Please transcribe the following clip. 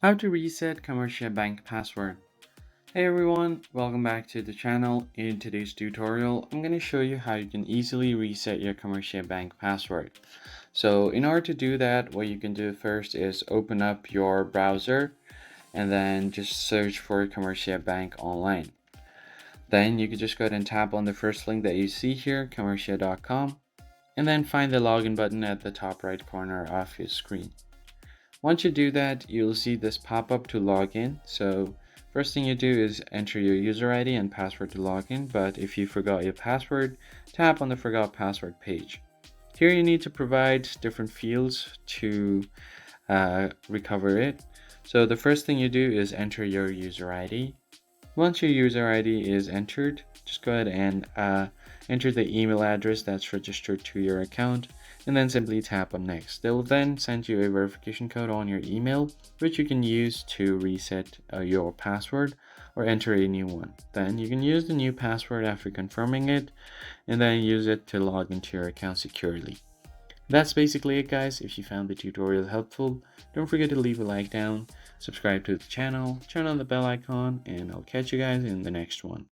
How to reset Comerica Bank password. Hey everyone, welcome back to the channel. In today's tutorial, I'm going to show you how you can easily reset your Comerica Bank password. So in order to do that, what you can do first is open up your browser and then just search for Comerica Bank online. Then you can just go ahead and tap on the first link that you see here, comerica.com, and then find the login button at the top right corner of your screen. Once you do that, you'll see this pop up to log in. So first thing you do is enter your user ID and password to log in, but if you forgot your password, tap on the forgot password page. Here you need to provide different fields to recover it. So the first thing you do is enter your user ID. Once your user ID is entered, just go ahead and enter the email address that's registered to your account and then simply tap on next. They will then send you a verification code on your email, which you can use to reset your password or enter a new one. Then you can use the new password after confirming it and then use it to log into your account securely. That's basically it, guys. If you found the tutorial helpful, don't forget to leave a like down, subscribe to the channel, turn on the bell icon, and I'll catch you guys in the next one.